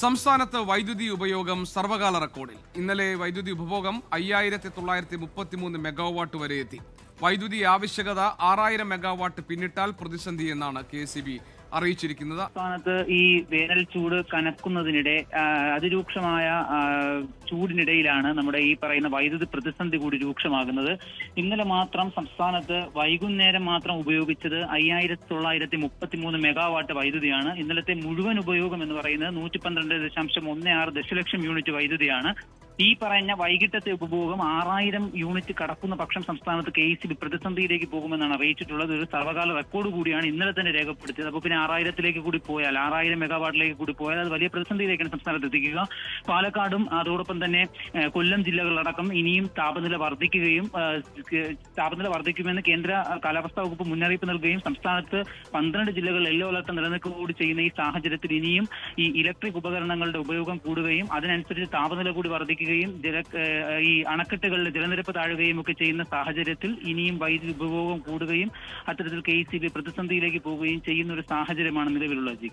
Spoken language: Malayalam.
സംസ്ഥാനത്ത് വൈദ്യുതി ഉപയോഗം സർവകാല റെക്കോർഡിൽ. ഇന്നലെ വൈദ്യുതി ഉപഭോഗം 5933 മെഗാവാട്ട് വരെ എത്തി. വൈദ്യുതി ആവശ്യകത 6000 മെഗാവാട്ട് പിന്നിട്ടാൽ പ്രതിസന്ധി എന്നാണ് KEB അറിയിച്ചിരിക്കുന്നത്. സംസ്ഥാനത്ത് ഈ വേനൽ ചൂട് കനക്കുന്നതിനിടെ അതിരൂക്ഷമായ ചൂടിനിടയിലാണ് നമ്മുടെ ഈ പറയുന്ന വൈദ്യുതി പ്രതിസന്ധി കൂടി രൂക്ഷമാകുന്നത്. ഇന്നലെ മാത്രം സംസ്ഥാനത്ത് വൈകുന്നേരം മാത്രം ഉപയോഗിച്ചത് 5933 മെഗാവാട്ട് വൈദ്യുതിയാണ്. ഇന്നലത്തെ മുഴുവൻ ഉപയോഗം എന്ന് പറയുന്നത് 112.16 ദശലക്ഷം യൂണിറ്റ് വൈദ്യുതിയാണ്. ഈ പറഞ്ഞ വൈകിട്ടത്തെ ഉപഭോഗം 6000 യൂണിറ്റ് കടക്കുന്ന പക്ഷം സംസ്ഥാനത്ത് KEB പ്രതിസന്ധിയിലേക്ക് പോകുമെന്നാണ് അറിയിച്ചിട്ടുള്ളത്. ഒരു സർവകാല റെക്കോർഡ് കൂടിയാണ് ഇന്നലെ തന്നെ രേഖപ്പെടുത്തിയത്. അപ്പോൾ പിന്നെ 6000 കൂടി പോയാൽ 6000 മെഗാവാട്ടിലേക്ക് കൂടി പോയാൽ അത് വലിയ പ്രതിസന്ധിയിലേക്കാണ് സംസ്ഥാനത്ത് എത്തിക്കുക. പാലക്കാടും അതോടൊപ്പം തന്നെ കൊല്ലം ജില്ലകളിലടക്കം ഇനിയും താപനില വർദ്ധിക്കുമെന്ന് കേന്ദ്ര കാലാവസ്ഥാ വകുപ്പ് മുന്നറിയിപ്പ് നൽകുകയും സംസ്ഥാനത്ത് 12 ജില്ലകളിൽ യെല്ലോ അലർട്ട് നിലനിൽക്കുക കൂടി ചെയ്യുന്ന ഈ സാഹചര്യത്തിൽ ഇനിയും ഈ ഇലക്ട്രിക് ഉപകരണങ്ങളുടെ ഉപയോഗം കൂടുകയും അതിനനുസരിച്ച് താപനില കൂടി വർദ്ധിക്കുകയും ഈ അണക്കെട്ടുകളിലെ ജലനിരപ്പ് താഴുകയും ഒക്കെ ചെയ്യുന്ന സാഹചര്യത്തിൽ ഇനിയും വൈദ്യുതി ഉപഭോഗം കൂടുകയും അത്തരത്തിൽ KEB പ്രതിസന്ധിയിലേക്ക് പോവുകയും ചെയ്യുന്ന ഒരു സാഹചര്യമാണ് നിലവിലുള്ളത്.